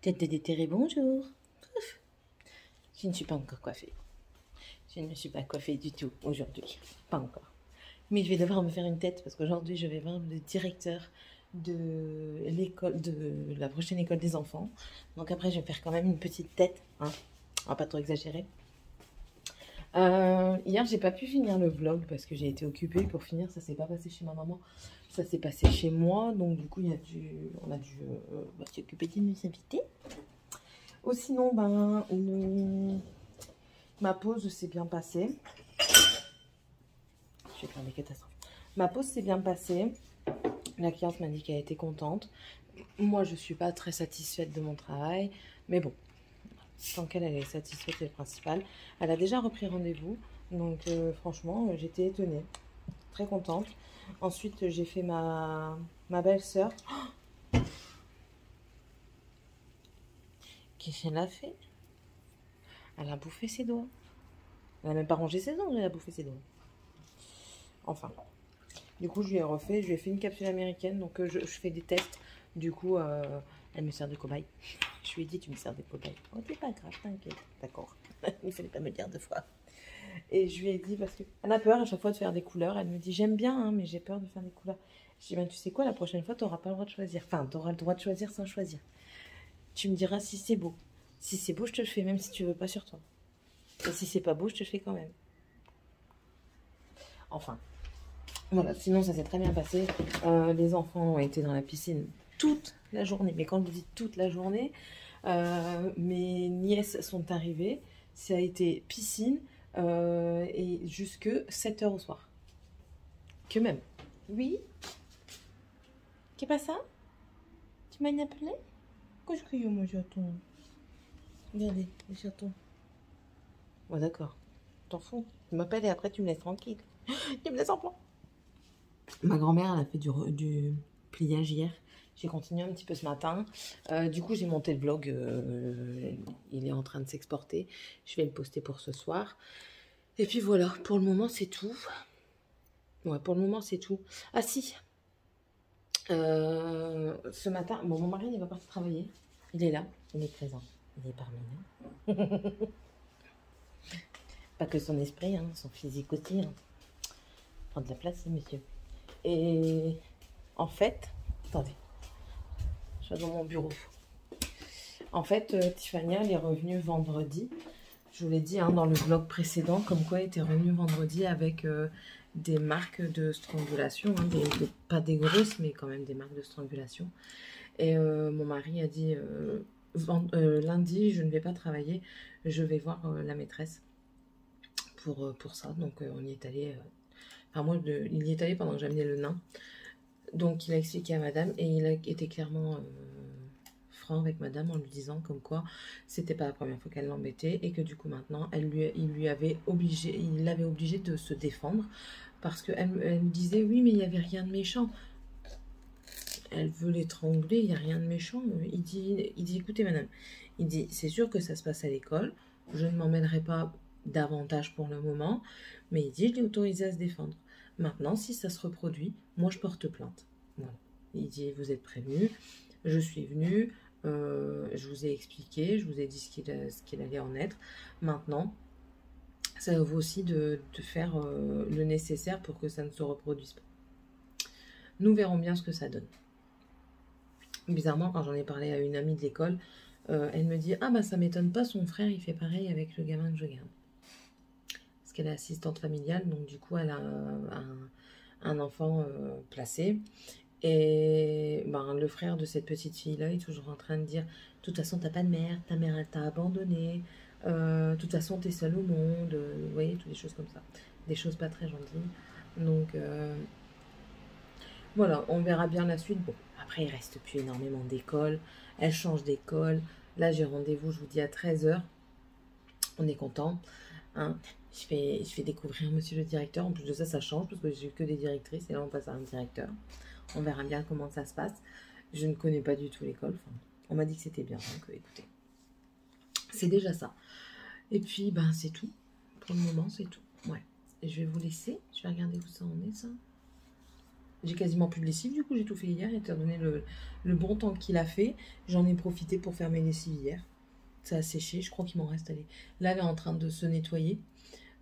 Tête de déterré, bonjour. Ouf. Je ne suis pas encore coiffée. Je ne me suis pas coiffée du tout aujourd'hui. Pas encore. Mais je vais devoir me faire une tête parce qu'aujourd'hui, je vais voir le directeur de l'école, de la prochaine école des enfants. Donc après, je vais faire quand même une petite tête. Hein. On va pas trop exagérer. Hier, j'ai pas pu finir le vlog parce que j'ai été occupée. Pour finir, ça s'est pas passé chez ma maman. Ça s'est passé chez moi. Donc du coup, on a dû s'occuper de nos invités. Ou sinon, ma pause s'est bien passée. Je vais faire des catastrophes. Ma pause s'est bien passée. La cliente m'a dit qu'elle était contente. Moi, je ne suis pas très satisfaite de mon travail. Mais bon, tant qu'elle est satisfaite, c'est le principal. Elle a déjà repris rendez-vous. Donc, franchement, j'étais étonnée. Très contente. Ensuite, j'ai fait ma belle-sœur. Oh, qu'est-ce qu'elle a fait? Elle a bouffé ses doigts. Elle n'a même pas rangé ses ongles, elle a bouffé ses doigts. Enfin. Du coup, je lui ai fait une capsule américaine. Donc, je fais des tests. Du coup, elle me sert de cobaye. Je lui ai dit, tu me sers de cobaye. Oh, c'est pas grave, t'inquiète. D'accord. Il fallait pas me le dire deux fois. Et je lui ai dit, parce qu'elle a peur à chaque fois de faire des couleurs. Elle me dit, j'aime bien, hein, mais j'ai peur de faire des couleurs. Je dis, ben, tu sais quoi, la prochaine fois, tu n'auras pas le droit de choisir. Enfin, tu auras le droit de choisir sans choisir. Tu me diras si c'est beau. Si c'est beau, je te le fais, même si tu veux pas sur toi. Et si c'est pas beau, je te le fais quand même. Enfin. Voilà, sinon ça s'est très bien passé. Les enfants ont été dans la piscine toute la journée. Mais quand je dis toute la journée, mes nièces sont arrivées. Ça a été piscine et jusque 7 h au soir. Que même. Oui? Qu'est-ce pas ça? Tu m'as appelé? Qu'est-ce que y a, mon chaton? Regardez, le chaton. Bon, d'accord. T'en fous. Tu m'appelles et après tu me laisses tranquille. Tu me laisses en plan. Ma grand-mère, elle a fait du pliage hier. J'ai continué un petit peu ce matin. Du coup, j'ai monté le vlog. Il est en train de s'exporter. Je vais le poster pour ce soir. Et puis voilà, pour le moment, c'est tout. Ouais, pour le moment, c'est tout. Ah si, ce matin, bon, mon mari, il va partir travailler. Il est là, il est présent. Il est parmi nous. Pas que son esprit, hein, son physique aussi. Hein. Prend de la place, monsieur. Et en fait, attendez, je suis dans mon bureau. En fait, Tiffania, elle est revenue vendredi. Je vous l'ai dit hein, dans le vlog précédent, comme quoi elle était revenue vendredi avec des marques de strangulation. Hein, pas des grosses, mais quand même des marques de strangulation. Et mon mari a dit, lundi, je ne vais pas travailler, je vais voir la maîtresse pour ça. Donc on y est allé... Enfin, moi, il y est allé pendant que j'amenais le nain. Donc, il a expliqué à madame et il a été clairement franc avec madame en lui disant comme quoi c'était pas la première fois qu'elle l'embêtait et que du coup, maintenant, il l'avait obligé de se défendre parce qu'elle me disait oui, mais il n'y avait rien de méchant. Elle veut l'étrangler, il n'y a rien de méchant. Il dit écoutez, madame, il dit c'est sûr que ça se passe à l'école, je ne m'en mêlerai pas davantage pour le moment, mais il dit je l'ai autorisé à se défendre. Maintenant, si ça se reproduit, moi je porte plainte. Voilà. Il dit vous êtes prévenu, je suis venue, je vous ai expliqué, je vous ai dit ce qu'il allait en être. Maintenant, ça vaut aussi de faire le nécessaire pour que ça ne se reproduise pas. Nous verrons bien ce que ça donne. Bizarrement, quand j'en ai parlé à une amie de l'école, elle me dit « Ah bah ça m'étonne pas, son frère il fait pareil avec le gamin que je garde. » Parce qu'elle est assistante familiale, donc du coup elle a un enfant placé. Et ben, le frère de cette petite fille-là est toujours en train de dire « De toute façon t'as pas de mère, ta mère elle t'a abandonné, de toute façon t'es seule au monde. » Vous voyez, toutes des choses comme ça. Des choses pas très gentilles. Donc voilà, on verra bien la suite. Bon, après, il reste plus énormément d'écoles. Elle change d'école. Là, j'ai rendez-vous, je vous dis, à 13 h. On est content. Hein. Je fais découvrir monsieur le directeur. En plus de ça, ça change parce que j'ai eu que des directrices. Et là, on passe à un directeur. On verra bien comment ça se passe. Je ne connais pas du tout l'école. Enfin, on m'a dit que c'était bien. Donc, écoutez, c'est déjà ça. Et puis, ben, c'est tout. Pour le moment, c'est tout. Ouais. Et je vais vous laisser. Je vais regarder où ça en est, ça. J'ai quasiment plus de lessive, du coup j'ai tout fait hier, étant donné le bon temps qu'il a fait. J'en ai profité pour faire mes lessives hier. Ça a séché, je crois qu'il m'en reste. Allez. Là, elle est en train de se nettoyer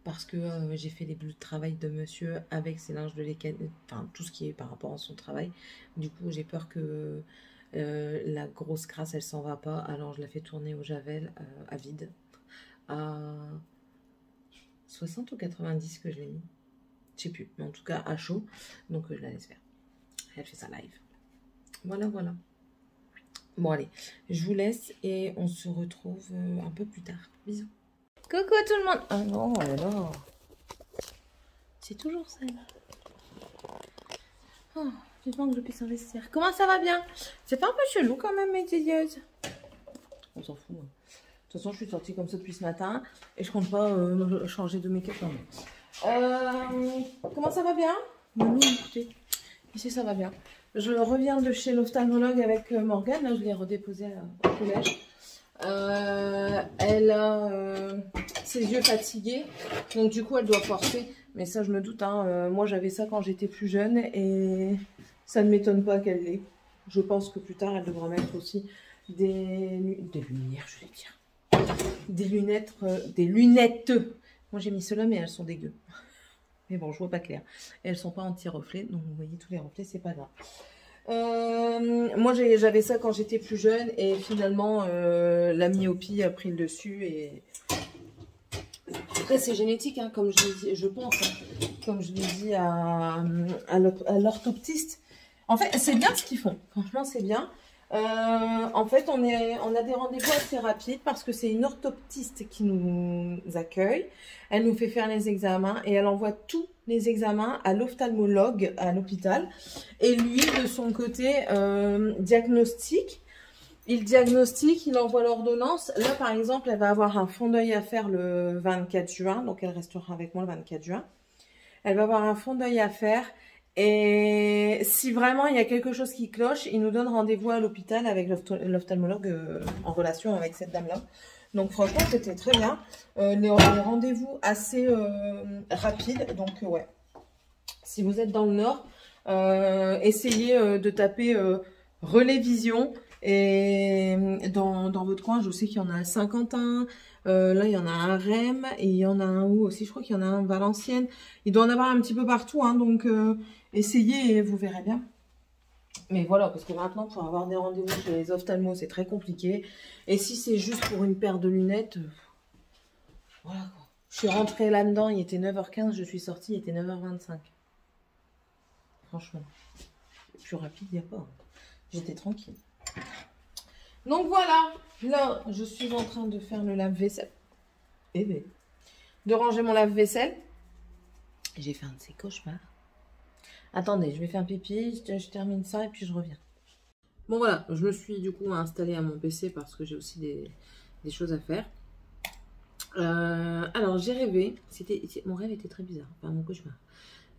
parce que j'ai fait les bouts de travail de monsieur avec ses linges de l'école, enfin tout ce qui est par rapport à son travail. Du coup, j'ai peur que la grosse crasse, elle s'en va pas. Alors, je la fais tourner au javel à vide. À 60 ou 90 que je l'ai mis. Je sais plus, mais en tout cas à chaud. Donc, je la laisse faire. Elle fait ça live. Voilà, voilà. Bon, allez, je vous laisse et on se retrouve un peu plus tard. Bisous. Coucou tout le monde. Ah non, alors. C'est toujours ça. Oh, vivement que je puisse investir. Comment ça va bien? C'est pas un peu chelou quand même, mes délieuses. On s'en fout. Hein. De toute façon, je suis sortie comme ça depuis ce matin et je compte pas changer de make-up. Comment ça va bien? Non, écoutez. Ici, ça va bien. Je reviens de chez l'ophtalmologue avec Morgane. Là, je l'ai redéposée au collège. Elle a ses yeux fatigués. Donc, du coup, elle doit forcer. Mais ça, je me doute. Hein, moi, j'avais ça quand j'étais plus jeune. Et ça ne m'étonne pas qu'elle l'ait. Je pense que plus tard, elle devra mettre aussi des lumières, je vais dire. Des lunettes. Des lunettes. Moi, j'ai mis cela, mais elles sont dégueu. Mais bon, je vois pas clair. Et elles sont pas anti-reflets. Donc, vous voyez tous les reflets, c'est pas grave. Moi j'avais ça quand j'étais plus jeune et finalement la myopie a pris le dessus et après c'est génétique hein, comme je l'ai dit, je pense hein, comme je l'ai dit à l'orthoptiste. En fait c'est bien ce qu'ils font, franchement c'est bien. En fait on a des rendez-vous assez rapides parce que c'est une orthoptiste qui nous accueille, elle nous fait faire les examens et elle envoie tous les examens à l'ophtalmologue à l'hôpital et lui de son côté diagnostique, il diagnostique, il envoie l'ordonnance. Là par exemple elle va avoir un fond d'œil à faire le 24 juin, donc elle restera avec moi le 24 juin, elle va avoir un fond d'œil à faire. Et si vraiment il y a quelque chose qui cloche, il nous donne rendez-vous à l'hôpital avec l'ophtalmologue en relation avec cette dame-là. Donc franchement, c'était très bien. Les rendez-vous assez rapides. Donc ouais, si vous êtes dans le Nord, essayez de taper Relais Vision. Et dans votre coin, je sais qu'il y en a à Saint-Quentin. Là, il y en a un à Rennes et il y en a un où aussi, je crois qu'il y en a un à Valenciennes. Il doit en avoir un petit peu partout, hein, donc essayez et vous verrez bien. Mais voilà, parce que maintenant, pour avoir des rendez-vous chez les ophtalmos, c'est très compliqué. Et si c'est juste pour une paire de lunettes, voilà quoi. Je suis rentrée là-dedans, il était 9h15, je suis sortie, il était 9h25. Franchement, plus rapide, il n'y a pas. J'étais tranquille. Donc voilà, là, je suis en train de faire le lave-vaisselle. Eh bien, de ranger mon lave-vaisselle. J'ai fait un de ces cauchemars. Attendez, je vais faire un pipi, je termine ça et puis je reviens. Bon voilà, je me suis du coup installée à mon PC parce que j'ai aussi des choses à faire. Alors j'ai rêvé, mon rêve était très bizarre, enfin mon cauchemar.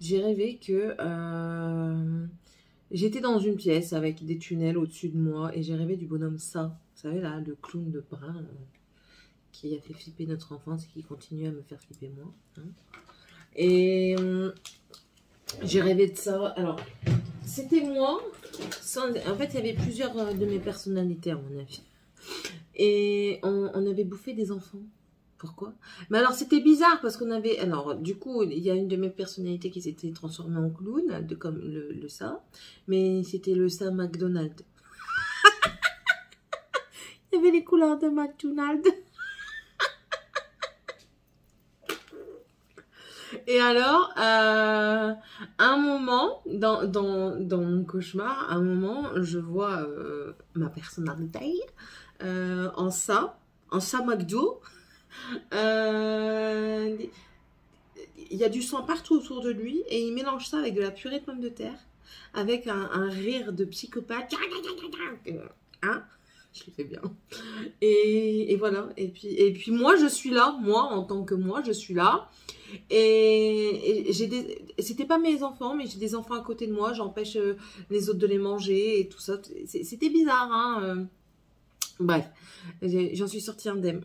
J'ai rêvé que j'étais dans une pièce avec des tunnels au-dessus de moi et j'ai rêvé du bonhomme ça. Vous savez là, le clown de brun qui a fait flipper notre enfance et qui continue à me faire flipper moi. Hein. Et j'ai rêvé de ça. Alors, c'était moi. En fait, il y avait plusieurs de mes personnalités à mon avis. Et on avait bouffé des enfants. Pourquoi? Mais alors, c'était bizarre parce qu'on avait... Alors, du coup, il y a une de mes personnalités qui s'était transformée en clown, comme le ça. Mais c'était le ça McDonald's. Il y avait les couleurs de McDonald's. Et alors, à un moment, dans mon cauchemar, à un moment, je vois ma personnalité en ça McDo. Il y a du sang partout autour de lui et il mélange ça avec de la purée de pommes de terre, avec un rire de psychopathe. Hein? Je le fais bien. Et voilà. Et puis moi, je suis là. Moi, en tant que moi, je suis là. Et c'était pas mes enfants, mais j'ai des enfants à côté de moi. J'empêche les autres de les manger et tout ça. C'était bizarre, hein. Bref, j'en suis sortie indemne.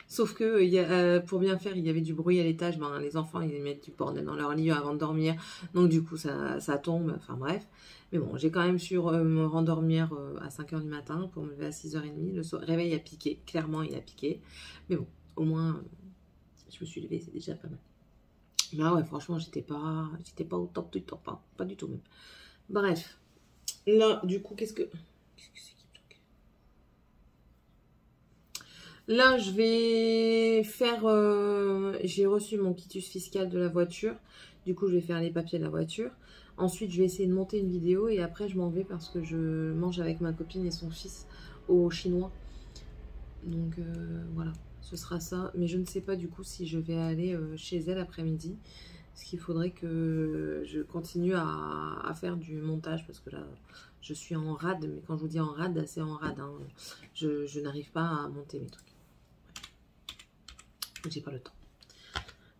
Sauf que pour bien faire, il y avait du bruit à l'étage. Ben, les enfants, ils mettent du bordel dans leur lit avant de dormir. Donc du coup, ça tombe. Enfin bref. Mais bon, j'ai quand même su me rendormir à 5 heures du matin pour me lever à 6h30. Réveil a piqué. Clairement, il a piqué. Mais bon, au moins, je me suis levée. C'est déjà pas mal. Mais ouais, franchement, j'étais pas au top du top. Hein. Pas du tout même. Bref. Là, du coup, qu'est-ce que c'est qui toque? Là, je vais faire... j'ai reçu mon quitus fiscal de la voiture. Du coup, je vais faire les papiers de la voiture. Ensuite, je vais essayer de monter une vidéo. Et après, je m'en vais parce que je mange avec ma copine et son fils au chinois. Donc, voilà. Ce sera ça. Mais je ne sais pas du coup si je vais aller chez elle après-midi. Parce qu'il faudrait que je continue à faire du montage. Parce que là, je suis en rade. Mais quand je vous dis en rade, c'est en rade. Hein. Je n'arrive pas à monter mes trucs. J'ai pas le temps.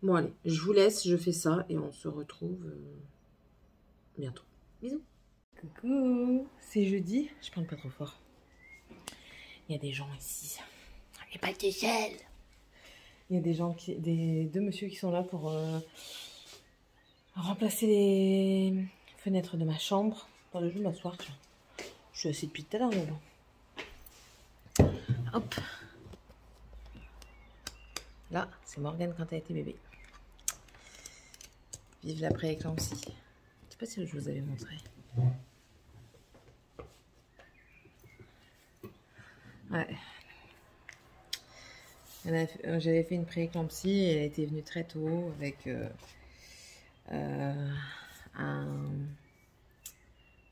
Bon allez, je vous laisse, je fais ça et on se retrouve bientôt. Bisous. Coucou, c'est jeudi. Je parle pas trop fort. Il y a des gens ici. Et pas de seul. Il y a des gens deux messieurs qui sont là pour remplacer les fenêtres de ma chambre. Attendez, je vais m'asseoir. Je suis assise depuis tout à l'heure, mais bon. Hop. Là, c'est Morgane quand elle était bébé. Vive la pré-éclampsie. Je sais pas si je vous avais montré. Ouais. J'avais fait une pré-éclampsie et elle était venue très tôt avec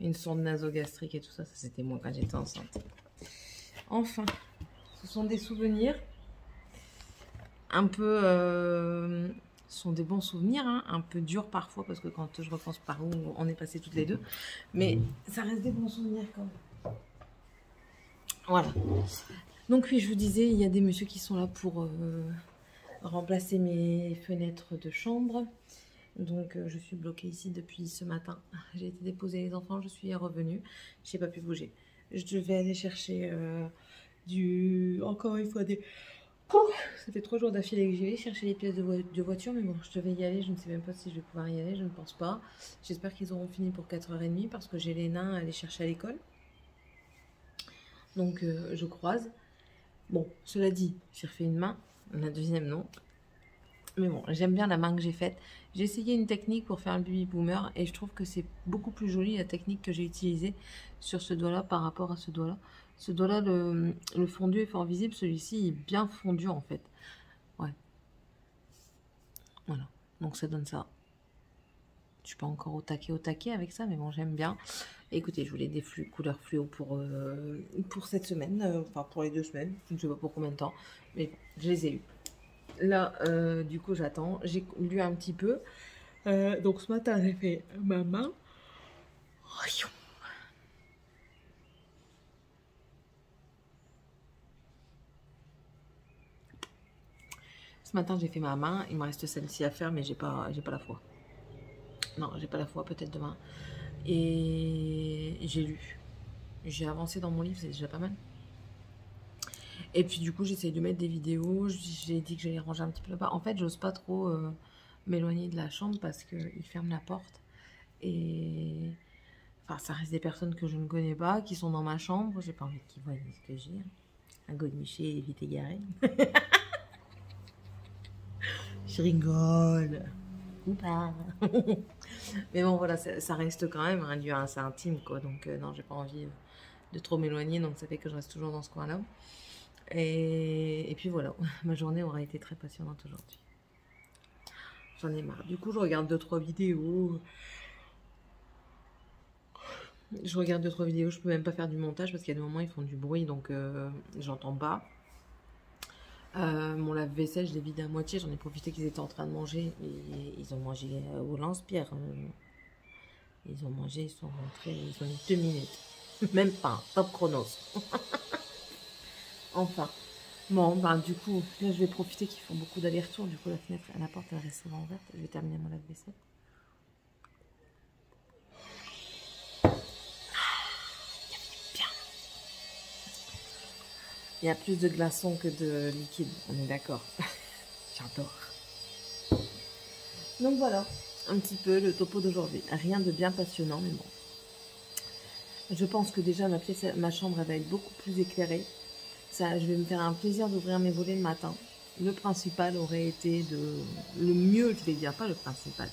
une sonde nasogastrique et tout ça. Ça, c'était moi quand j'étais enceinte. Enfin, ce sont des souvenirs un peu... ce sont des bons souvenirs, hein, un peu durs parfois parce que quand je repense par où on est passé toutes les deux. Mais ça reste des bons souvenirs quand même. Voilà. Donc oui, je vous disais, il y a des messieurs qui sont là pour remplacer mes fenêtres de chambre. Donc je suis bloquée ici depuis ce matin. J'ai été déposer les enfants, je suis revenue. Je n'ai pas pu bouger. Je vais aller chercher encore une fois des... Ça fait 3 jours d'affilée que j'y vais chercher les pièces de voiture, mais bon, je devais y aller, je ne sais même pas si je vais pouvoir y aller, je ne pense pas. J'espère qu'ils auront fini pour 4h30 parce que j'ai les nains à aller chercher à l'école. Donc je croise. Bon, cela dit, j'ai refait une main, la deuxième non. Mais bon, j'aime bien la main que j'ai faite. J'ai essayé une technique pour faire un baby boomer et je trouve que c'est beaucoup plus joli la technique que j'ai utilisée sur ce doigt-là par rapport à ce doigt-là. Ce doigt-là, le fondu est fort visible, celui-ci est bien fondu en fait. Ouais. Voilà, donc ça donne ça. Je suis pas encore au taquet avec ça, mais bon, j'aime bien. Écoutez, je voulais des couleurs fluo pour cette semaine, enfin pour les 2 semaines. Je ne sais pas pour combien de temps, mais bon, je les ai eus. Là, du coup, j'attends. J'ai lu un petit peu. Donc ce matin, j'ai fait ma main. Ce matin, j'ai fait ma main. Il me reste celle-ci à faire, mais j'ai pas la foi. Non, j'ai pas la foi. Peut-être demain. Et j'ai lu. J'ai avancé dans mon livre, c'est déjà pas mal. Et puis du coup, j'essaye de mettre des vidéos. J'ai dit que j'allais ranger un petit peu là-bas. En fait, j'ose pas trop m'éloigner de la chambre parce qu'il ferme la porte. Et enfin, ça reste des personnes que je ne connais pas, qui sont dans ma chambre. J'ai pas envie qu'ils voient ce que j'ai. Un godemiché vite égaré. Je rigole. Ou pas. Mais bon, voilà, ça reste quand même un lieu assez intime, quoi. Donc, non, j'ai pas envie de trop m'éloigner. Donc, ça fait que je reste toujours dans ce coin-là. Et puis voilà, ma journée aura été très passionnante aujourd'hui. J'en ai marre. Du coup, je regarde 2-3 vidéos. Je peux même pas faire du montage parce qu'il y a des moments ils font du bruit, donc j'entends pas. Mon lave-vaisselle, je l'ai vidé à moitié. J'en ai profité qu'ils étaient en train de manger. Et ils ont mangé au lance-pierre. Ils ont mangé, ils sont rentrés, ils ont mis 2 minutes. Même pas, top chronos. Enfin. Bon, ben du coup, là je vais profiter qu'ils font beaucoup d'allers-retours. Du coup, la fenêtre, la porte, elle reste souvent ouverte. Je vais terminer mon lave-vaisselle. Il y a plus de glaçons que de liquide, on est d'accord. J'adore. Donc voilà, un petit peu le topo d'aujourd'hui. Rien de bien passionnant, mais bon. Je pense que déjà ma chambre elle va être beaucoup plus éclairée. Ça, je vais me faire un plaisir d'ouvrir mes volets le matin. Le principal aurait été le mieux, je vais dire, pas le principal.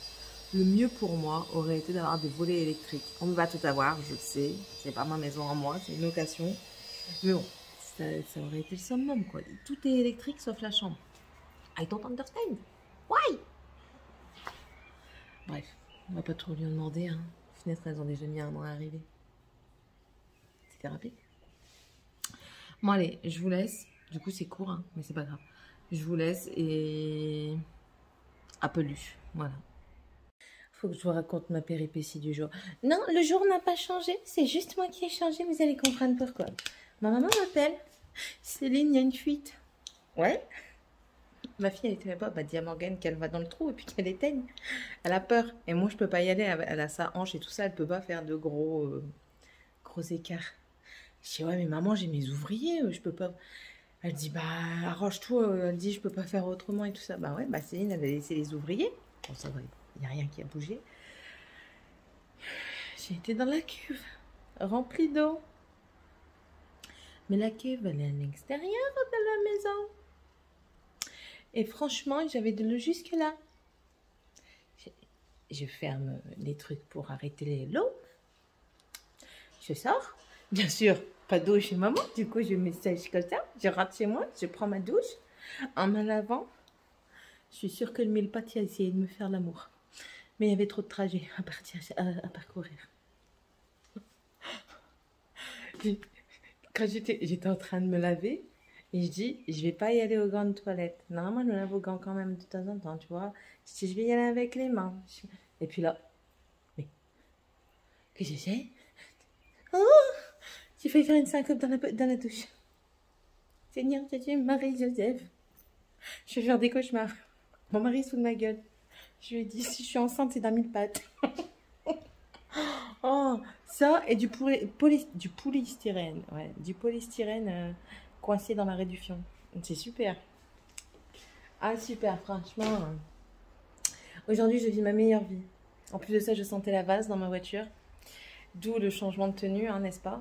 Le mieux pour moi aurait été d'avoir des volets électriques. On va tout avoir, je sais. C'est pas ma maison en moi, c'est une location. Mais bon, ça aurait été le summum, quoi. Tout est électrique sauf la chambre. I don't understand. Why? Bref, on va pas trop lui en demander. Hein. Les fenêtres, elles ont déjà mis un an à arriver. C'était rapide. Bon, allez, je vous laisse. Du coup, c'est court, hein, mais c'est pas grave. Je vous laisse et à peluche. Voilà. Faut que je vous raconte ma péripétie du jour. Non, le jour n'a pas changé. C'est juste moi qui ai changé. Vous allez comprendre pourquoi. Ma maman m'appelle. Céline, il y a une fuite. Ouais. Ma fille, elle était là-bas. Bah, dis à Morgane qu'elle va dans le trou et puis qu'elle éteigne. Elle a peur. Et moi, je peux pas y aller. Elle a sa hanche et tout ça. Elle peut pas faire de gros écarts. Je dis, ouais, mais maman, j'ai mes ouvriers. Je peux pas. Elle dit, bah, arrange-toi. Elle dit, je peux pas faire autrement et tout ça. Bah ouais, bah Céline, elle a laissé les ouvriers. Bon, ça va. Il n'y a rien qui a bougé. J'ai été dans la cuve, remplie d'eau. Mais la cuve, elle est à l'extérieur de la maison. Et franchement, j'avais de l'eau jusque là. Je ferme les trucs pour arrêter l'eau. Je sors. Bien sûr, pas d'eau chez maman. Du coup, je me sèche comme ça. Je rentre chez moi. Je prends ma douche. En me lavant, je suis sûre que le mille-pattes a essayé de me faire l'amour. Mais il y avait trop de trajets à parcourir. Quand j'étais en train de me laver, et je dis, je vais pas y aller aux grandes toilettes. Normalement, je me lave aux gants quand même de temps en temps, tu vois. Je dis, je vais y aller avec les mains. Et puis là, mais, que j'ai fait? Oh, j'ai failli faire une syncope dans la douche. Seigneur Jésus, Marie-Joseph, je vais faire des cauchemars. Mon mari se fout de ma gueule. Je lui ai dit, si je suis enceinte, c'est d'un mille-pattes. Oh, ça et du polystyrène. Ouais, du polystyrène coincé dans la réduction. C'est super. Ah, super, franchement. Aujourd'hui, je vis ma meilleure vie. En plus de ça, je sentais la vase dans ma voiture. D'où le changement de tenue, hein, n'est-ce pas?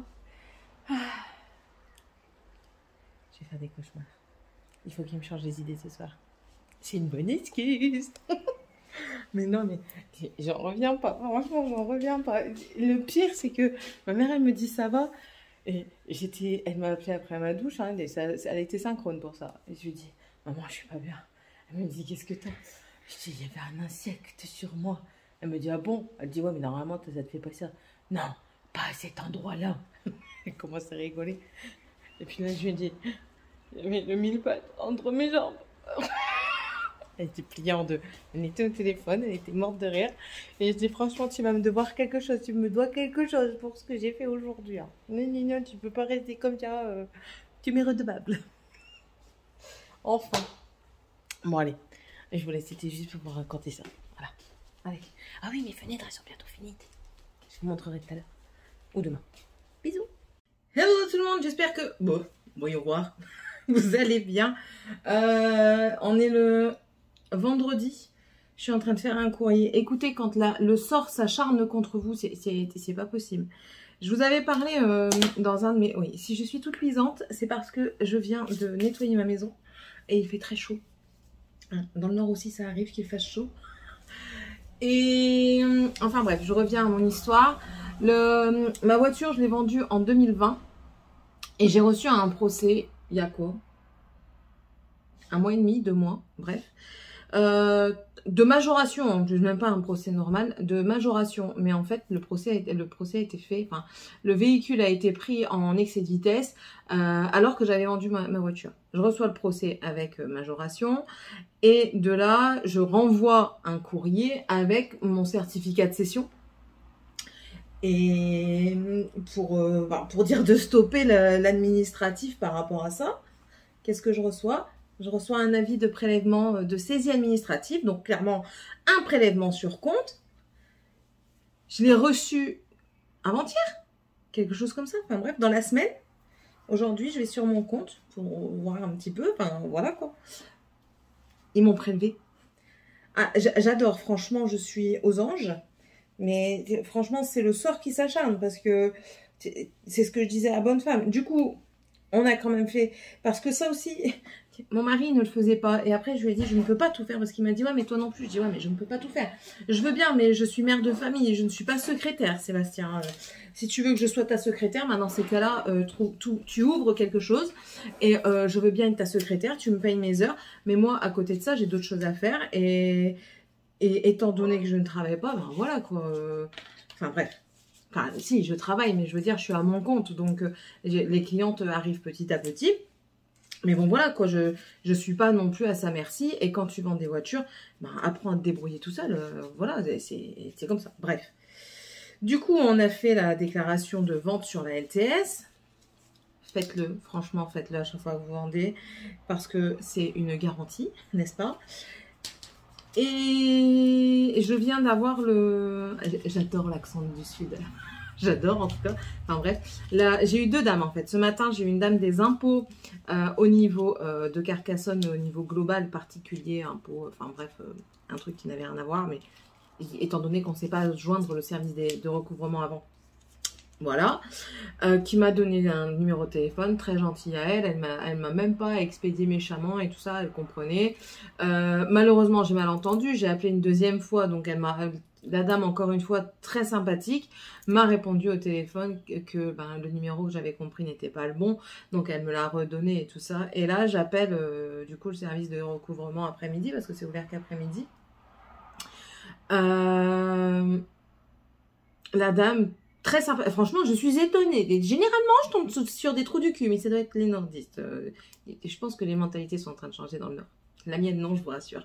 Je vais faire des cauchemars. Il faut qu'il me change les idées ce soir. C'est une bonne excuse. Mais non, mais j'en reviens pas. Franchement, j'en reviens pas. Le pire, c'est que ma mère, elle me dit ça va. Et elle m'a appelé après ma douche. Hein, elle était synchrone pour ça. Et je lui dis, maman, je suis pas bien. Elle me dit, qu'est-ce que t'as? Je dis, il y avait un insecte sur moi. Elle me dit, ah bon? Elle dit, ouais, mais normalement, ça te fait pas ça. Non, pas à cet endroit-là. Elle commence à rigoler. Et puis là, je lui dis, il y avait le mille-pattes entre mes jambes. Elle était pliée en deux. Elle était au téléphone, elle était morte de rire. Et je dis, franchement, tu vas me devoir quelque chose. Tu me dois quelque chose pour ce que j'ai fait aujourd'hui. Hein. Non, tu peux pas rester comme ça. Tu m'es redevable. Enfin. Bon, allez. Je vous laisse, c'était juste pour vous raconter ça. Voilà. Allez. Ah oui, mes fenêtres, elles sont bientôt finies. Je vous montrerai tout à l'heure. Ou demain. Bisous. Hello tout le monde, j'espère que... Bon, voyons voir. Vous allez bien. On est le... vendredi, je suis en train de faire un courrier. Écoutez, quand le sort s'acharne contre vous, c'est pas possible. Je vous avais parlé dans un de mes... Oui, si je suis toute luisante, c'est parce que je viens de nettoyer ma maison et il fait très chaud. Dans le nord aussi, ça arrive qu'il fasse chaud. Et enfin bref, je reviens à mon histoire. Ma voiture, je l'ai vendue en 2020 et j'ai reçu un procès, il y a quoi? Un mois et demi, 2 mois, bref. De majoration, hein, même pas un procès normal, de majoration, mais en fait le procès a été fait, enfin le véhicule a été pris en excès de vitesse alors que j'avais vendu ma voiture. Je reçois le procès avec majoration et de là je renvoie un courrier avec mon certificat de cession et pour dire de stopper l'administratif par rapport à ça. Qu'est-ce que je reçois? Je reçois un avis de prélèvement de saisie administrative, donc clairement un prélèvement sur compte. Je l'ai reçu avant-hier, quelque chose comme ça, enfin bref, dans la semaine. Aujourd'hui, je vais sur mon compte pour voir un petit peu. Enfin, voilà quoi. Ils m'ont prélevé. Ah, j'adore, franchement, je suis aux anges. Mais franchement, c'est le sort qui s'acharne parce que c'est ce que je disais à Bonne Femme. Du coup, on a quand même fait... Parce que ça aussi, mon mari ne le faisait pas. Et après, je lui ai dit, je ne peux pas tout faire parce qu'il m'a dit, ouais, mais toi non plus. Je dis, ouais, mais je ne peux pas tout faire. Je veux bien, mais je suis mère de famille et je ne suis pas secrétaire, Sébastien. Si tu veux que je sois ta secrétaire, dans ces cas-là, tu ouvres quelque chose et je veux bien être ta secrétaire, tu me payes mes heures. Mais moi, à côté de ça, j'ai d'autres choses à faire et étant donné que je ne travaille pas, ben voilà quoi. Enfin bref. Enfin, si, je travaille, mais je veux dire, je suis à mon compte. Donc, les clientes arrivent petit à petit. Mais bon, voilà quoi. Je suis pas non plus à sa merci. Et quand tu vends des voitures, ben, apprends à te débrouiller tout seul. Voilà, c'est comme ça. Bref. Du coup, on a fait la déclaration de vente sur la LTS. Faites-le, franchement, faites-le à chaque fois que vous vendez. Parce que c'est une garantie, n'est-ce pas ? Et je viens d'avoir le... J'adore l'accent du Sud. J'adore en tout cas. Enfin bref, là j'ai eu deux dames en fait. Ce matin j'ai eu une dame des impôts au niveau de Carcassonne, au niveau global, particulier, impôts, enfin bref, un truc qui n'avait rien à voir. Mais étant donné qu'on ne sait pas joindre le service de recouvrement avant. Voilà, qui m'a donné un numéro de téléphone, très gentil à elle, elle m'a même pas expédié méchamment et tout ça, elle comprenait. Malheureusement, j'ai mal entendu, j'ai appelé une deuxième fois, donc la dame, encore une fois, très sympathique, m'a répondu au téléphone que ben, le numéro que j'avais compris n'était pas le bon, donc elle me l'a redonné et tout ça. Et là, j'appelle du coup le service de recouvrement après-midi, parce que c'est ouvert qu'après-midi. La dame... Très sympa. Franchement, je suis étonnée. Généralement, je tombe sur des trous du cul, mais ça doit être les nordistes. Je pense que les mentalités sont en train de changer dans le nord. La mienne, non, je vous rassure.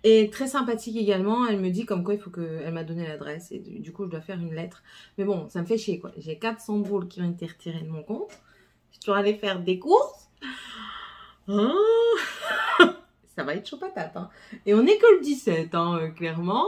Et très sympathique également. Elle me dit comme quoi il faut que... Elle m'a donné l'adresse et du coup, je dois faire une lettre. Mais bon, ça me fait chier, quoi. J'ai 400 boules qui ont été retirées de mon compte. Je dois aller faire des courses. Hein. Ça va être chaud patate. Hein. Et on n'est que le 17, hein, clairement.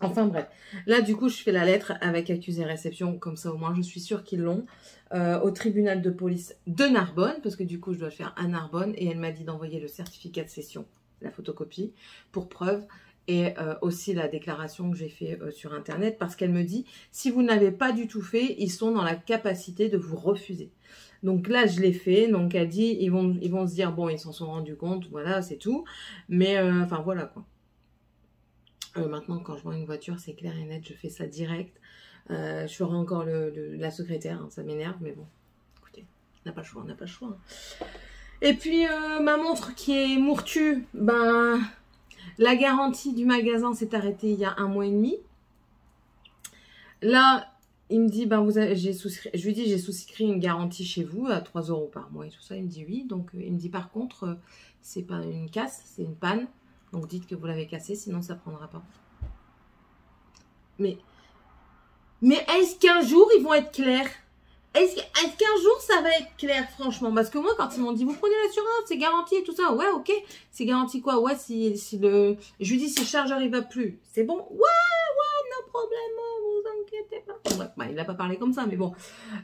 Enfin bref, là du coup je fais la lettre avec accusé réception, comme ça au moins je suis sûre qu'ils l'ont, au tribunal de police de Narbonne, parce que du coup je dois le faire à Narbonne, et elle m'a dit d'envoyer le certificat de cession, la photocopie, pour preuve, et aussi la déclaration que j'ai fait sur internet, parce qu'elle me dit, si vous n'avez pas du tout fait, ils sont dans la capacité de vous refuser. Donc là, je l'ai fait. Donc elle dit, ils vont se dire, bon, ils s'en sont rendus compte, voilà, c'est tout. Mais, enfin, voilà, quoi. Maintenant, quand je vends une voiture, c'est clair et net, je fais ça direct. Je ferai encore la secrétaire, hein, ça m'énerve, mais bon, écoutez, on n'a pas le choix, on n'a pas le choix. Hein. Et puis, ma montre qui est mourtue, ben, la garantie du magasin s'est arrêtée il y a 1 mois et demi. Là, il me dit, ben, je lui dis, j'ai souscrit une garantie chez vous à 3 € par mois et tout ça. Il me dit oui. Donc, il me dit, par contre, c'est pas une casse, c'est une panne. Donc dites que vous l'avez cassé, sinon ça ne prendra pas. Mais est-ce qu'un jour ils vont être clairs? Est-ce qu'un jour ça va être clair, franchement? Parce que moi, quand ils m'ont dit, vous prenez l'assurance, c'est garanti et tout ça. Ouais, ok. C'est garanti quoi? Ouais, si le... Je lui dis, si le chargeur il va plus, c'est bon? Ouais, no problème, vous inquiétez pas. Ouais, bah, il n'a pas parlé comme ça, mais bon.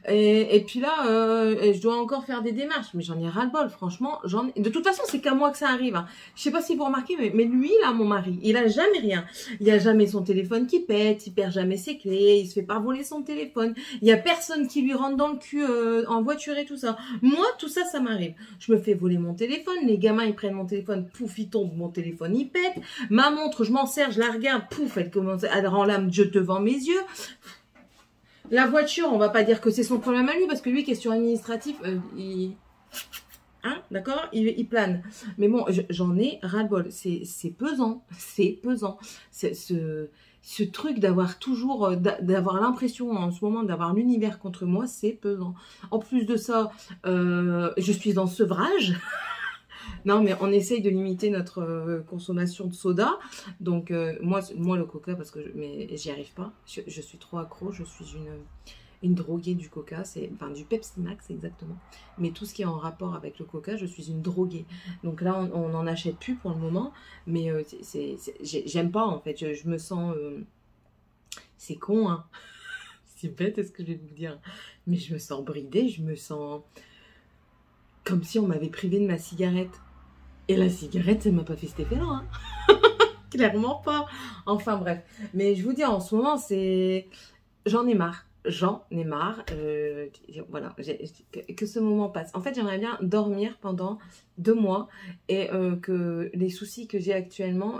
Et puis là, je dois encore faire des démarches. Mais j'en ai ras-le-bol, franchement. De toute façon, c'est qu'à moi que ça arrive. Hein. Je sais pas si vous remarquez, mais lui, là, mon mari, il a jamais rien. Il a jamais son téléphone qui pète, il perd jamais ses clés, il se fait pas voler son téléphone. Il y a personne qui lui rentre dans le cul en voiture et tout ça. Moi, tout ça, ça m'arrive. Je me fais voler mon téléphone, les gamins, ils prennent mon téléphone, pouf, il tombe, mon téléphone, il pète. Ma montre, je m'en sers, je la regarde, pouf, elle rend l'âme, je te vends mes yeux. La voiture, on va pas dire que c'est son problème à lui, parce que lui, question administrative, hein, d'accord, il plane. Mais bon, j'en ai ras-le-bol. C'est pesant, c'est pesant. Ce truc d'avoir toujours, d'avoir l'impression en ce moment d'avoir l'univers contre moi, c'est pesant. En plus de ça, je suis en sevrage. Non, mais on essaye de limiter notre consommation de soda. Donc, moi le coca, parce que mais j'y arrive pas. Je suis trop accro. Je suis une droguée du coca. Enfin, du Pepsi Max, exactement. Mais tout ce qui est en rapport avec le coca, je suis une droguée. Donc là, on n'en achète plus pour le moment. Mais j'aime pas, en fait. Je me sens... c'est con, hein. C'est bête ce que je vais vous dire. Mais je me sens bridée, je me sens comme si on m'avait privé de ma cigarette. Et la cigarette, ça m'a pas fait cet effet-là. Hein. Clairement pas. Enfin bref. Mais je vous dis, en ce moment, c'est... J'en ai marre. J'en ai marre. Voilà. Que ce moment passe. En fait, j'aimerais bien dormir pendant 2 mois et que les soucis que j'ai actuellement,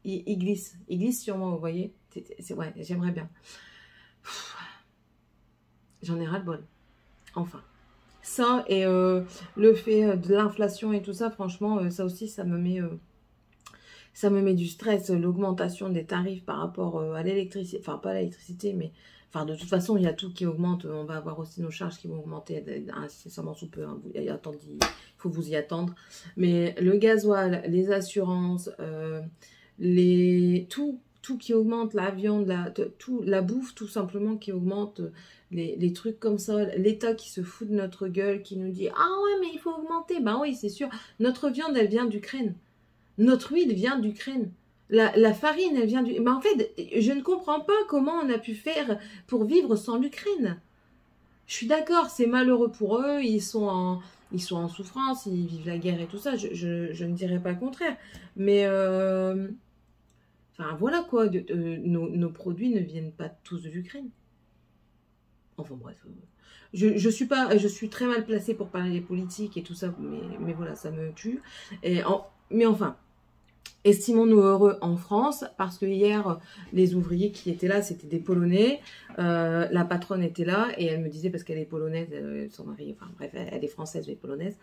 ils glissent. Ils glissent sur moi, vous voyez. Ouais, j'aimerais bien. J'en ai ras-le-bol. Enfin. Ça et le fait de l'inflation et tout ça, franchement, ça aussi, ça me met du stress. L'augmentation des tarifs par rapport à l'électricité, enfin pas à l'électricité, mais enfin de toute façon, il y a tout qui augmente. On va avoir aussi nos charges qui vont augmenter incessamment sous peu. Hein. Il faut vous y attendre. Mais le gasoil, les assurances, tout qui augmente, la viande, la bouffe tout simplement qui augmente, les trucs comme ça, l'État qui se fout de notre gueule, qui nous dit « Ah ouais, mais il faut augmenter !» Ben oui, c'est sûr. Notre viande, elle vient d'Ukraine. Notre huile vient d'Ukraine. La farine, elle vient du... Ben en fait, je ne comprends pas comment on a pu faire pour vivre sans l'Ukraine. Je suis d'accord, c'est malheureux pour eux, ils sont en souffrance, ils vivent la guerre et tout ça, je ne dirais pas le contraire. Mais... Enfin, voilà quoi, nos produits ne viennent pas tous de l'Ukraine. Enfin bref, je suis très mal placée pour parler des politiques et tout ça, mais voilà, ça me tue. Mais enfin, estimons-nous heureux en France, parce que hier, les ouvriers qui étaient là, c'était des Polonais. La patronne était là et elle me disait, parce qu'elle est polonaise, son mari, enfin bref, elle est française mais polonaise.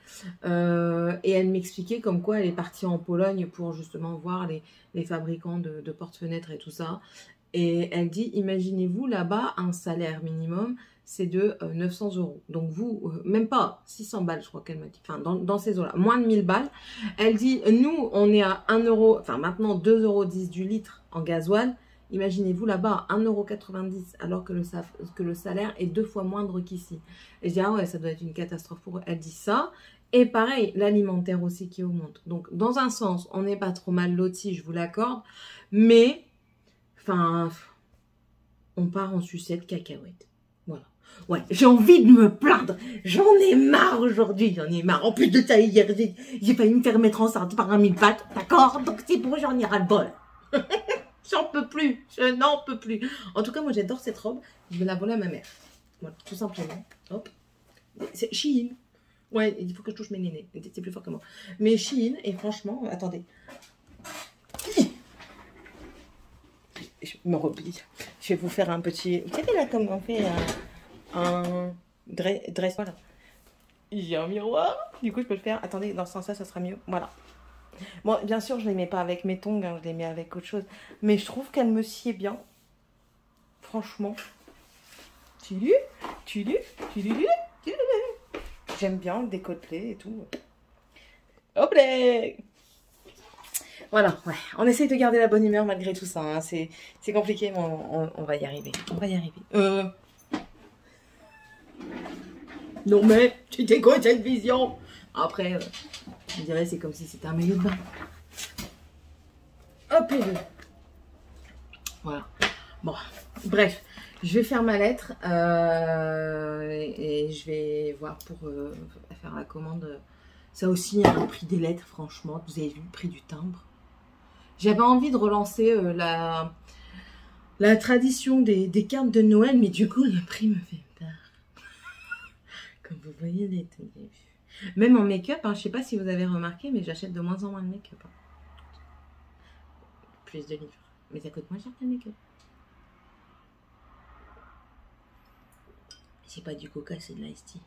Et elle m'expliquait comme quoi elle est partie en Pologne pour justement voir les fabricants de porte-fenêtres et tout ça. Et elle dit, imaginez-vous là-bas, un salaire minimum, c'est de 900 €. Donc vous, même pas 600 balles, je crois qu'elle m'a dit, enfin dans ces eaux-là, moins de 1000 balles. Elle dit, nous, on est à 1 €, enfin maintenant 2,10 € du litre en gasoil. Imaginez-vous là-bas, 1,90 € alors que le salaire est 2 fois moindre qu'ici. Et je dis, ah ouais, ça doit être une catastrophe pour eux. Elle dit ça. Et pareil, l'alimentaire aussi qui augmente. Donc dans un sens, on n'est pas trop mal loti, je vous l'accorde, mais... Enfin, on part en sucette cacahuète. Voilà. Ouais, j'ai envie de me plaindre. J'en ai marre aujourd'hui. J'en ai marre. En plus de ça, hier, j'ai failli me faire mettre enceinte par un mille pattes. D'accord? Donc c'est bon, j'en ai ras le bol. J'en peux plus. Je n'en peux plus. En tout cas, moi, j'adore cette robe. Je vais la voler à ma mère. Voilà, tout simplement. Hop. C'est Shein. Ouais, il faut que je touche mes nénés. C'est plus fort que moi. Mais Shein, et franchement, attendez. Je me replie. Je vais vous faire un petit... Vous savez là comme on fait un dress. Voilà. J'ai un miroir. Du coup, je peux le faire. Attendez, dans ce sens-là, ça sera mieux. Voilà. Bon, bien sûr, je ne les mets pas avec mes tongs. Hein, je les mets avec autre chose. Mais je trouve qu'elle me sied bien. Franchement. J'aime bien le décolleté et tout. Hop là. Voilà, ouais. On essaye de garder la bonne humeur malgré tout ça. Hein. C'est compliqué, mais on va y arriver. On va y arriver. Non mais, c'était quoi cette vision? Après, je dirais c'est comme si c'était un maillot de bain. Hop et deux. Voilà. Bon, bref. Je vais faire ma lettre et je vais voir pour faire la commande. Ça aussi, il y a un prix des lettres, franchement. Vous avez vu le prix du timbre? J'avais envie de relancer la tradition des cartes de Noël, mais du coup, le prix me fait peur. Comme vous voyez, les tout. Même en make-up, hein, je ne sais pas si vous avez remarqué, mais j'achète de moins en moins de make-up. Hein. Plus de livres. Mais ça coûte moins cher que le make-up. C'est pas du coca, c'est de l'ice tea.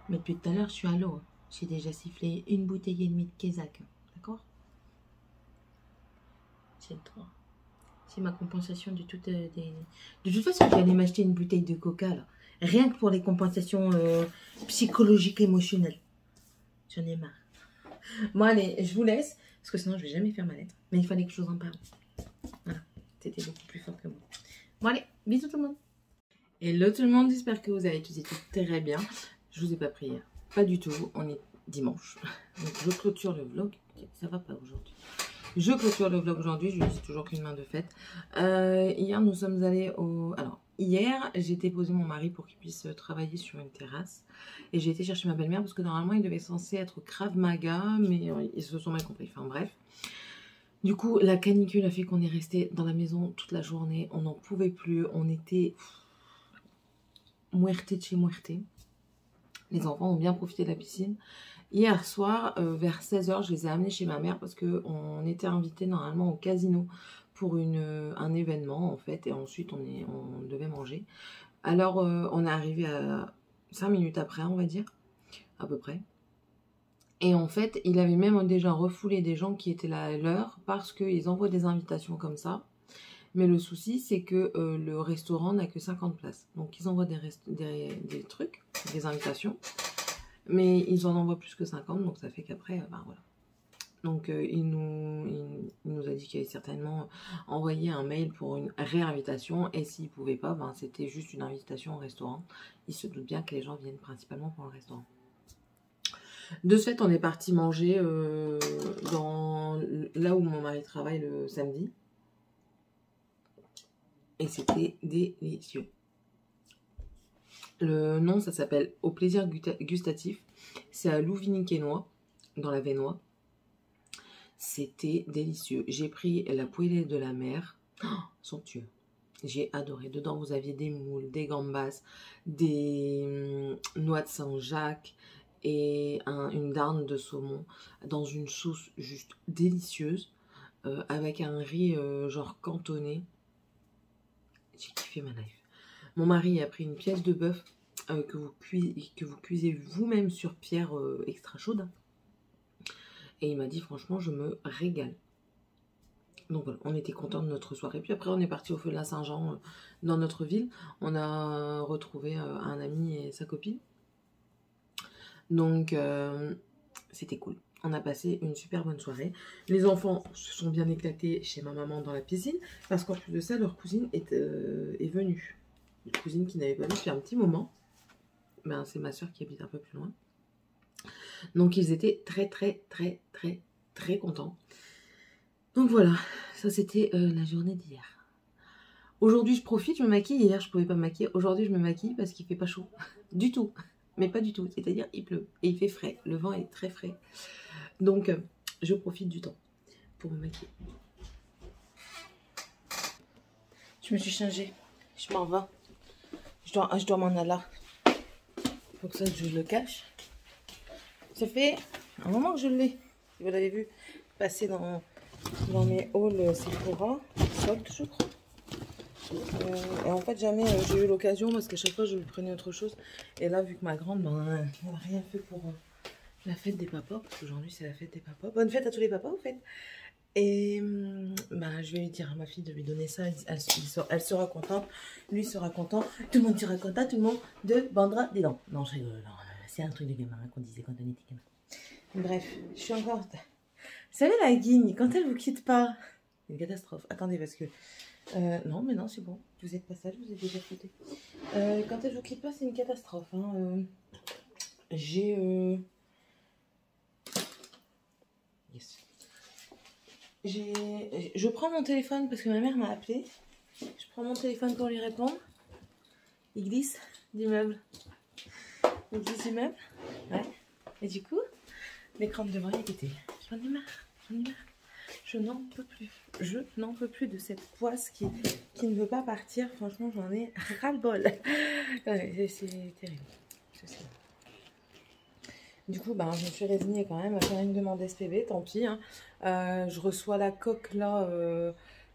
Mais depuis tout à l'heure, je suis à l'eau. Hein. J'ai déjà sifflé 1,5 bouteille de Kézak. Hein. D'accord? C'est le 3. C'est ma compensation de toute... De toute façon, j'allais m'acheter une bouteille de coca, là. Rien que pour les compensations psychologiques, émotionnelles. J'en ai marre. Bon, allez, je vous laisse. Parce que sinon, je vais jamais faire ma lettre. Mais il fallait que je vous en parle. Voilà. C'était beaucoup plus fort que moi. Bon, allez. Bisous tout le monde. Hello tout le monde. J'espère que vous avez tous été très bien. Je vous ai pas pris hier. Pas du tout. On est dimanche. Donc, je clôture le vlog. Ça va pas aujourd'hui. Je clôture le vlog aujourd'hui, je lui dis toujours qu'une main de fête. Hier, nous sommes allés au... Alors, hier, j'ai déposé mon mari pour qu'il puisse travailler sur une terrasse. Et j'ai été chercher ma belle-mère parce que normalement, il devait censé être Krav Maga, mais ils se sont mal compris. Enfin bref. Du coup, la canicule a fait qu'on est resté dans la maison toute la journée. On n'en pouvait plus. On était muerté de chez muerté. Les enfants ont bien profité de la piscine. Hier soir, vers 16 h, je les ai amenés chez ma mère parce qu'on était invités normalement au casino pour un événement en fait. Et ensuite, on devait manger. Alors, on est arrivé à 5 minutes après, on va dire, à peu près. Et en fait, il avait même déjà refoulé des gens qui étaient là à l'heure parce qu'ils envoient des invitations comme ça. Mais le souci, c'est que le restaurant n'a que 50 places. Donc, ils envoient des trucs, des invitations. Mais ils en envoient plus que 50, donc ça fait qu'après, ben voilà. Donc il nous a dit qu'il allait certainement envoyer un mail pour une réinvitation. Et s'il ne pouvait pas, ben, c'était juste une invitation au restaurant. Il se doute bien que les gens viennent principalement pour le restaurant. De ce fait, on est parti manger là où mon mari travaille le samedi. Et c'était délicieux. Le nom, ça s'appelle Au plaisir gustatif. C'est à Louvigny-Quesnoy, dans la Vénois. C'était délicieux. J'ai pris la poêlée de la mer. Oh, somptueux. J'ai adoré. Dedans, vous aviez des moules, des gambas, des noix de Saint-Jacques et une darne de saumon dans une sauce juste délicieuse avec un riz genre cantonné. J'ai kiffé ma life. Mon mari a pris une pièce de bœuf que vous cuisez vous-même sur pierre extra chaude. Et il m'a dit, franchement, je me régale. Donc voilà, on était contents de notre soirée. Puis après, on est parti au feu de la Saint-Jean dans notre ville. On a retrouvé un ami et sa copine. Donc, c'était cool. On a passé une super bonne soirée. Les enfants se sont bien éclatés chez ma maman dans la piscine. Parce qu'en plus de ça, leur cousine est venue. Une cousine qui n'avait pas vu depuis un petit moment. Ben, c'est ma soeur qui habite un peu plus loin. Donc ils étaient très contents. Donc voilà, ça c'était la journée d'hier. Aujourd'hui je profite, je me maquille. Hier je pouvais pas me maquiller. Aujourd'hui je me maquille parce qu'il fait pas chaud. Du tout. Mais pas du tout. C'est-à-dire il pleut. Et il fait frais. Le vent est très frais. Donc je profite du temps pour me maquiller. Je me suis changée. Je m'en vais. Je dois m'en aller. Faut que ça je le cache. Ça fait un moment que je l'ai. Vous l'avez vu passer dans mes hauls Sephora. Soldes, je crois. Et en fait, jamais j'ai eu l'occasion parce qu'à chaque fois, je lui prenais autre chose. Et là, vu que ma grande, ben, elle n'a rien fait pour la fête des papas. Parce qu'aujourd'hui, c'est la fête des papas. Bonne fête à tous les papas, en fait. Et ben, je vais lui dire à ma fille de lui donner ça. Elle sera contente. Lui sera content. Tout le monde sera content. Tout le monde de bandera des dents. Non, je rigole. C'est un truc de gamin qu'on disait quand on était gamin. Bref, je suis encore... Vous savez, la guigne, quand elle vous quitte pas... C'est une catastrophe. Attendez, parce que... non, mais non, c'est bon. Vous êtes pas sage, vous êtes déjà fouté. Quand elle vous quitte pas, c'est une catastrophe. Hein. Yes. Je prends mon téléphone parce que ma mère m'a appelé. Je prends mon téléphone pour lui répondre. Il glisse d'immeuble. Il glisse d'immeuble. Ouais. Et du coup, l'écran de devant est pété. J'en ai marre. Je n'en peux plus. Je n'en peux plus de cette poisse qui ne veut pas partir. Franchement, j'en ai ras-le-bol. Ouais, c'est terrible. Du coup, ben, je me suis résignée quand même à faire une demande SPV. Tant pis. Hein. Je reçois la coque là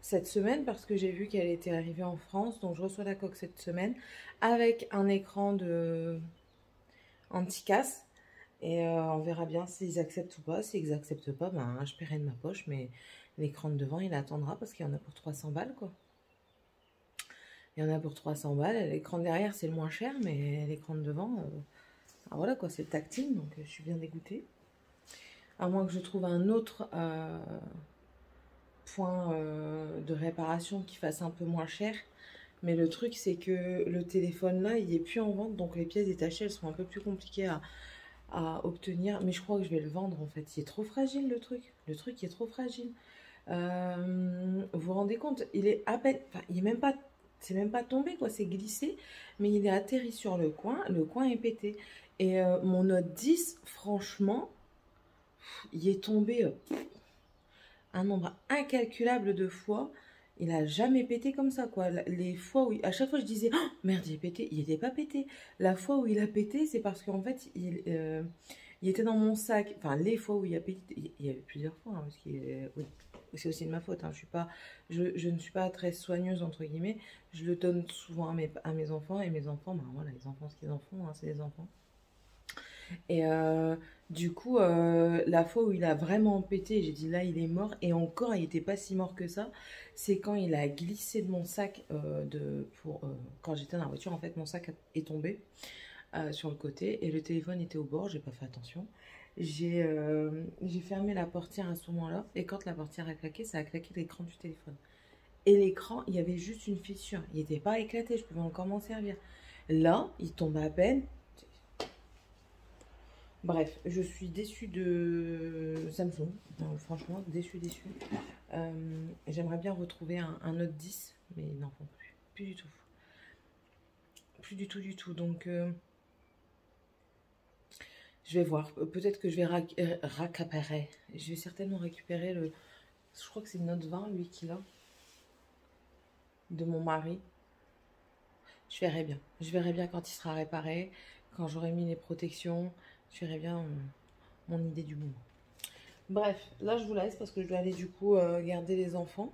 cette semaine parce que j'ai vu qu'elle était arrivée en France. Donc, je reçois la coque cette semaine avec un écran de anti-casse. Et on verra bien s'ils acceptent ou pas. S'ils n'acceptent pas, ben, je paierai de ma poche. Mais l'écran de devant, il attendra parce qu'il y en a pour 300 balles, quoi. Il y en a pour 300 balles. L'écran derrière, c'est le moins cher. Mais l'écran de devant, voilà, quoi. C'est le tactile. Donc, je suis bien dégoûtée. À moins que je trouve un autre point de réparation qui fasse un peu moins cher. Mais le truc, c'est que le téléphone, là, il n'est plus en vente. Donc, les pièces détachées, elles sont un peu plus compliquées à obtenir, mais je crois que je vais le vendre en fait. Il est trop fragile le truc est trop fragile. Vous vous rendez compte, il est à peine, enfin, il est même pas, c'est même pas tombé quoi, c'est glissé, mais il est atterri sur le coin est pété. Et mon Note 10, franchement, il est tombé un nombre incalculable de fois. Il a jamais pété comme ça, quoi. Les fois où, à chaque fois, je disais, oh, merde, il est pété. Il n'était pas pété. La fois où il a pété, c'est parce qu'en fait, il était dans mon sac. Enfin, les fois où il a pété, il y avait plusieurs fois, hein, parce que oui, c'est aussi de ma faute. Hein. Je ne suis pas très soigneuse, entre guillemets. Je le donne souvent à mes enfants, et mes enfants, ben voilà, les enfants, ce qu'ils en font, hein, c'est des enfants. Et du coup, la fois où il a vraiment pété, j'ai dit là, il est mort. Et encore, il n'était pas si mort que ça. C'est quand il a glissé de mon sac, quand j'étais dans la voiture, en fait, mon sac est tombé sur le côté. Et le téléphone était au bord, j'ai pas fait attention. J'ai fermé la portière à ce moment-là. Et quand la portière a claqué, ça a claqué l'écran du téléphone. Et l'écran, il y avait juste une fissure. Il n'était pas éclaté, je pouvais encore m'en servir. Là, il tombe à peine. Bref, je suis déçue de Samsung. Franchement, déçue. J'aimerais bien retrouver un Note 10, mais ils n'en font plus. Plus du tout. Plus du tout, du tout. Donc, je vais voir. Peut-être que je vais récupérer. Je vais certainement récupérer le... Je crois que c'est le Note 20, lui, qu'il a. De mon mari. Je verrai bien. Je verrai bien quand il sera réparé. Quand j'aurai mis les protections. Je verrai bien mon idée du moment. Bref, là je vous laisse parce que je dois aller du coup garder les enfants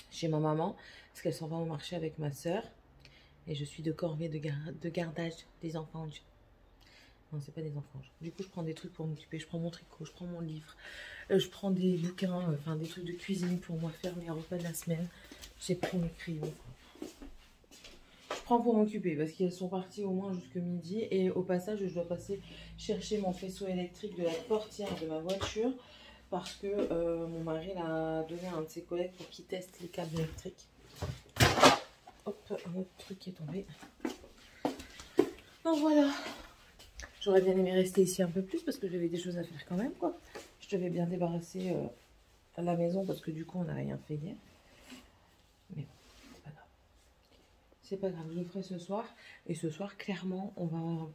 chez ma maman parce qu'elle s'en va au marché avec ma soeur et je suis de corvée de gardage des enfants. Non, c'est pas des enfants. Du coup, je prends des trucs pour m'occuper. Je prends mon tricot, je prends mon livre, je prends des bouquins, enfin des trucs de cuisine pour moi faire mes repas de la semaine. J'ai pris mes crayons. Je prends pour m'occuper parce qu'elles sont parties au moins jusque midi et au passage, je dois passer chercher mon faisceau électrique de la portière de ma voiture. Parce que mon mari l'a donné à un de ses collègues pour qu'il teste les câbles électriques. Hop, un autre truc qui est tombé. Donc voilà. J'aurais bien aimé rester ici un peu plus parce que j'avais des choses à faire quand même, quoi. Je devais bien débarrasser la maison parce que du coup, on n'a rien fait hier. Mais bon, c'est pas grave. C'est pas grave, je le ferai ce soir. Et ce soir, clairement, on va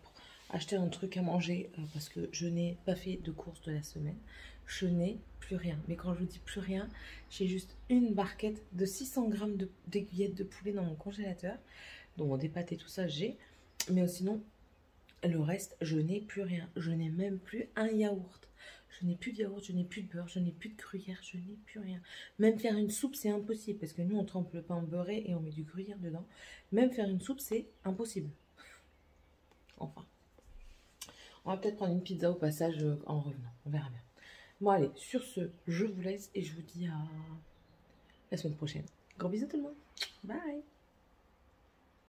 acheter un truc à manger parce que je n'ai pas fait de course de la semaine. Je n'ai plus rien. Mais quand je vous dis plus rien, j'ai juste une barquette de 600 grammes d'aiguillettes de poulet dans mon congélateur. Donc des pâtes et tout ça, j'ai. Mais sinon, le reste, je n'ai plus rien. Je n'ai même plus un yaourt. Je n'ai plus de yaourt, je n'ai plus de beurre, je n'ai plus de gruyère, je n'ai plus rien. Même faire une soupe, c'est impossible. Parce que nous, on trempe le pain beurré et on met du gruyère dedans. Même faire une soupe, c'est impossible. Enfin. On va peut-être prendre une pizza au passage en revenant. On verra bien. Bon, allez, sur ce, je vous laisse et je vous dis à la semaine prochaine. Gros bisous tout le monde. Bye.